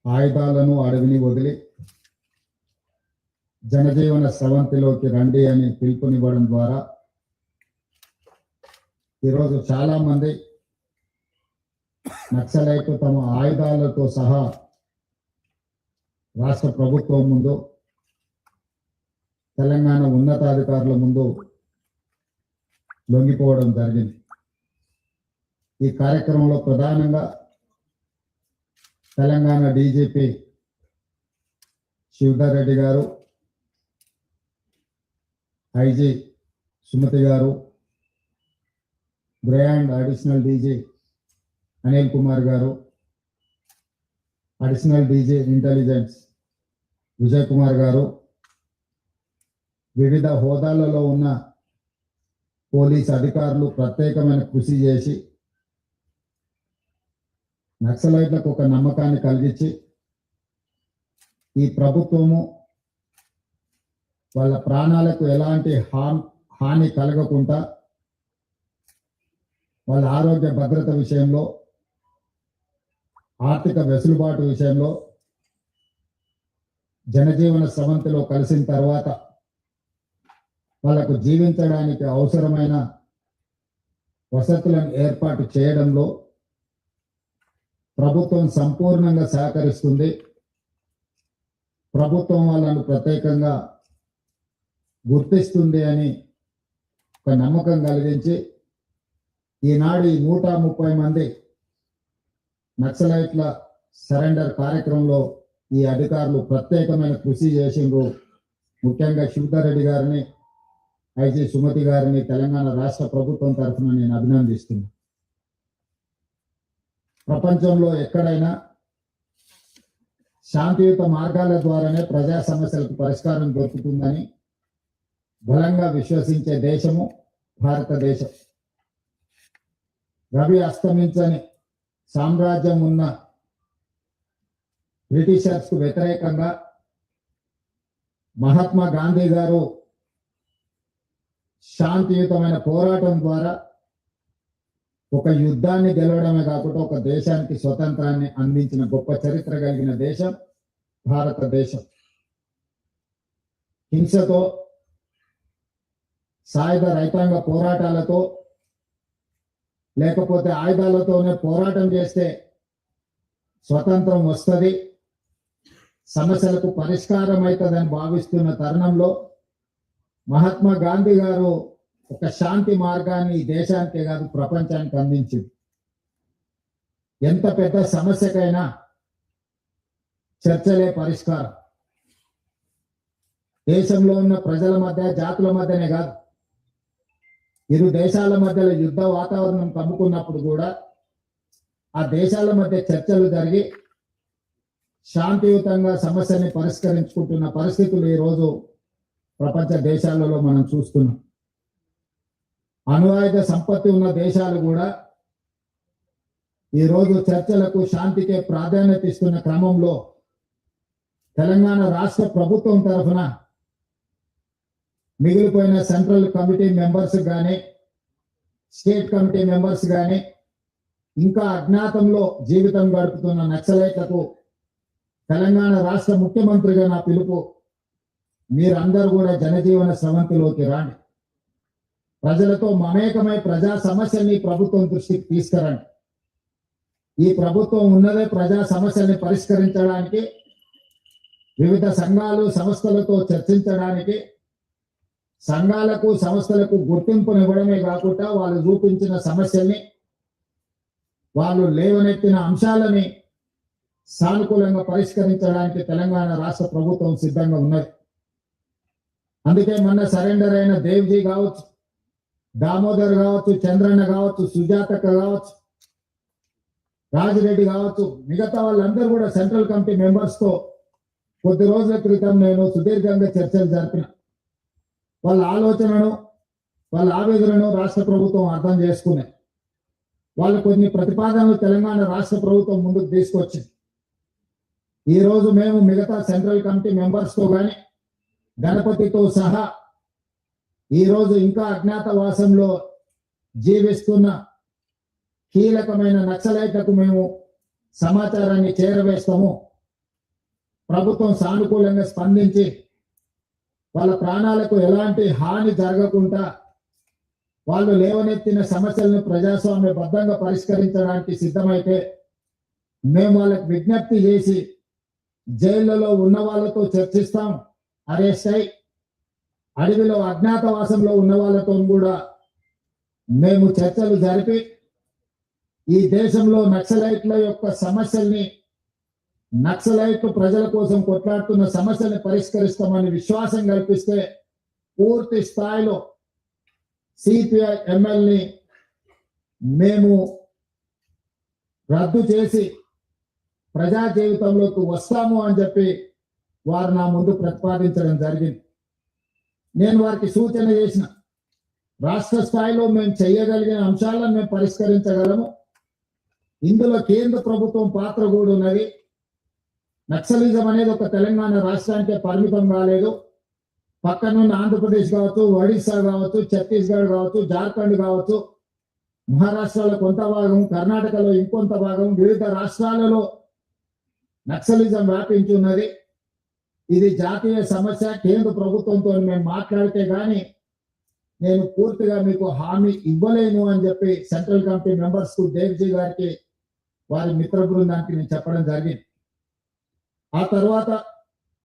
ఆయుధాలను అడవిని వదిలి జనజీవన స్రవంతిలోకి రండి అని పిలుపునివ్వడం ద్వారా ఈరోజు చాలా మంది నక్సలైట్ తమ ఆయుధాలతో సహా రాష్ట్ర ప్రభుత్వం ముందు, తెలంగాణ ఉన్నతాధికారుల ముందు లొంగిపోవడం జరిగింది. ఈ కార్యక్రమంలో ప్రధానంగా తెలంగాణ డీజీపీ శివధర్ రెడ్డి గారు, ఐజీ సుమతి గారు, బ్రాండ్ additional DG Anil Kumar garu, additional DG intelligence Vijay Kumar garu, వివిధ హోదాలలో ఉన్న పోలీస్ అధికారులు ప్రత్యేకమైన కృషి చేసి నక్సలైట్లకు ఒక నమ్మకాన్ని కలిగించి ఈ ప్రభుత్వము వాళ్ళ ప్రాణాలకు ఎలాంటి హాని కలగకుండా వాళ్ళ ఆరోగ్య భద్రత విషయంలో, ఆర్థిక వెసులుబాటు విషయంలో జనజీవన స్రవంతిలో కలిసిన తర్వాత వాళ్ళకు జీవించడానికి అవసరమైన వసతులను ఏర్పాటు చేయడంలో ప్రభుత్వం సంపూర్ణంగా సహకరిస్తుంది. ప్రభుత్వం వాళ్ళను ప్రత్యేకంగా గుర్తిస్తుంది అని ఒక నమ్మకం కలిగించి ఈనాడు ఈ 130 మంది నక్సలైట్ల సరెండర్ కార్యక్రమంలో ఈ అధికారులు ప్రత్యేకమైన కృషి చేసిండ్రు. ముఖ్యంగా శివధర్ రెడ్డి గారిని, ఐజీ సుమతి గారిని తెలంగాణ రాష్ట్ర ప్రభుత్వం తరఫున నేను అభినందిస్తున్నాను. ప్రపంచంలో ఎక్కడైనా శాంతియుత మార్గాల ద్వారానే ప్రజా సమస్యలకు పరిష్కారం దొరుకుతుందని బలంగా విశ్వసించే దేశము భారతదేశం. రవి అస్తమించని సామ్రాజ్యం ఉన్న బ్రిటిషర్స్ కు వ్యతిరేకంగా మహాత్మా గాంధీ గారు శాంతియుతమైన పోరాటం ద్వారా ఒక యుద్ధాన్ని గెలవడమే కాకుండా ఒక దేశానికి స్వతంత్రాన్ని అందించిన గొప్ప చరిత్ర కలిగిన దేశం భారతదేశం. హింసతో, సాయుధ రైతాంగ పోరాటాలతో, లేకపోతే ఆయుధాలతోనే పోరాటం చేస్తే స్వతంత్రం వస్తుంది, సమస్యలకు పరిష్కారం అవుతుందని భావిస్తున్న తరుణంలో మహాత్మా గాంధీ గారు ఒక శాంతి మార్గాన్ని ఈ దేశానికే కాదు ప్రపంచానికి అందించింది. ఎంత పెద్ద సమస్యకైనా చర్చలే పరిష్కారం. దేశంలో ఉన్న ప్రజల మధ్య, జాతుల మధ్యనే కాదు, ఇరు దేశాల మధ్యలో యుద్ధ వాతావరణం కమ్ముకున్నప్పుడు కూడా ఆ దేశాల మధ్య చర్చలు జరిగి శాంతియుతంగా సమస్యని పరిష్కరించుకుంటున్న పరిస్థితులు ఈరోజు ప్రపంచ దేశాలలో మనం చూస్తున్నాం. అణువాయుధ సంపత్తి ఉన్న దేశాలు కూడా ఈరోజు చర్చలకు, శాంతికే ప్రాధాన్యత ఇస్తున్న క్రమంలో తెలంగాణ రాష్ట్ర ప్రభుత్వం తరఫున మిగిలిపోయిన సెంట్రల్ కమిటీ మెంబర్స్ కానీ, స్టేట్ కమిటీ మెంబర్స్ కానీ, ఇంకా అజ్ఞాతంలో జీవితం గడుపుతున్న నక్సలైట్లకు తెలంగాణ రాష్ట్ర ముఖ్యమంత్రిగా నా పిలుపు, మీరందరూ కూడా జనజీవన స్రవంతిలోకి రాండి. ప్రజలతో మమేకమై ప్రజా సమస్యల్ని ప్రభుత్వం దృష్టికి తీసుకురండి. ఈ ప్రభుత్వం ఉన్నదే ప్రజా సమస్యల్ని పరిష్కరించడానికి, వివిధ సంఘాలు, సంస్థలతో చర్చించడానికి, సంఘాలకు, సంస్థలకు గుర్తింపునివ్వడమే కాకుండా వాళ్ళు చూపించిన సమస్యల్ని, వాళ్ళు లేవనెత్తిన అంశాలని సానుకూలంగా పరిష్కరించడానికి తెలంగాణ రాష్ట్ర ప్రభుత్వం సిద్ధంగా ఉన్నది. అందుకే మొన్న సరెండర్ అయిన దేవ్జీ కావచ్చు, దామోదర్ కావచ్చు, చంద్రన్న కావచ్చు, సుజాతక్క కావచ్చు, రాజిరెడ్డి కావచ్చు, మిగతా వాళ్ళందరూ కూడా సెంట్రల్ కమిటీ మెంబర్స్ తో కొద్ది రోజుల క్రితం నేను సుదీర్ఘంగా చర్చలు జరిపిన. వాళ్ళ ఆలోచనను, వాళ్ళ ఆవేదనను రాష్ట్ర ప్రభుత్వం అర్థం చేసుకునే వాళ్ళు కొన్ని ప్రతిపాదనలు తెలంగాణ రాష్ట్ర ప్రభుత్వం ముందుకు తీసుకొచ్చింది. ఈ రోజు మేము మిగతా సెంట్రల్ కమిటీ మెంబర్స్ తో కానీ, గణపతితో సహా ఈరోజు ఇంకా అజ్ఞాతవాసంలో జీవిస్తున్న కీలకమైన నక్సలైట్లకు మేము సమాచారాన్ని చేరవేస్తాము. ప్రభుత్వం సానుకూలంగా స్పందించి వాళ్ళ ప్రాణాలకు ఎలాంటి హాని జరగకుండా వాళ్ళు లేవనెత్తిన సమస్యలను ప్రజాస్వామ్యబద్ధంగా పరిష్కరించడానికి సిద్ధమైతే మేము వాళ్ళకి విజ్ఞప్తి చేసి జైళ్లలో ఉన్న వాళ్ళతో చర్చిస్తాం, అరెస్ట్ అయి అడవిలో అజ్ఞాతవాసంలో ఉన్న వాళ్ళతో కూడా మేము చర్చలు జరిపి ఈ దేశంలో నక్సలైట్ల యొక్క సమస్యల్ని, నక్సలైట్లు ప్రజల కోసం కొట్లాడుతున్న సమస్యల్ని పరిష్కరిస్తామని విశ్వాసం కల్పిస్తే పూర్తి స్థాయిలో సిపిఐ ఎమ్మెల్యేని మేము రద్దు చేసి ప్రజా జీవితంలోకి వస్తాము అని చెప్పి వారు నా ముందు ప్రతిపాదించడం జరిగింది. నేను వారికి సూచన చేసిన, రాష్ట్ర స్థాయిలో మేము చేయగలిగిన అంశాలను మేము పరిష్కరించగలము. ఇందులో కేంద్ర ప్రభుత్వం పాత్ర కూడా ఉన్నది. నక్సలిజం అనేది ఒక తెలంగాణ రాష్ట్రానికే పరిమితం కాలేదు. పక్కనున్న ఆంధ్రప్రదేశ్ కావచ్చు, ఒడిశా కావచ్చు, ఛత్తీస్గఢ్ కావచ్చు, జార్ఖండ్ కావచ్చు, మహారాష్ట్రలో కొంత భాగం, కర్ణాటకలో ఇంకొంత భాగం, వివిధ రాష్ట్రాలలో నక్సలిజం వ్యాపించి ఉన్నది. ఇది జాతీయ సమస్య. కేంద్ర ప్రభుత్వంతో మేము మాట్లాడితే గాని నేను పూర్తిగా మీకు హామీ ఇవ్వలేను అని చెప్పి సెంట్రల్ కమిటీ మెంబర్స్ కు, దేవ్జీ గారికి, వారి మిత్ర బృందానికి నేను చెప్పడం జరిగింది. ఆ తర్వాత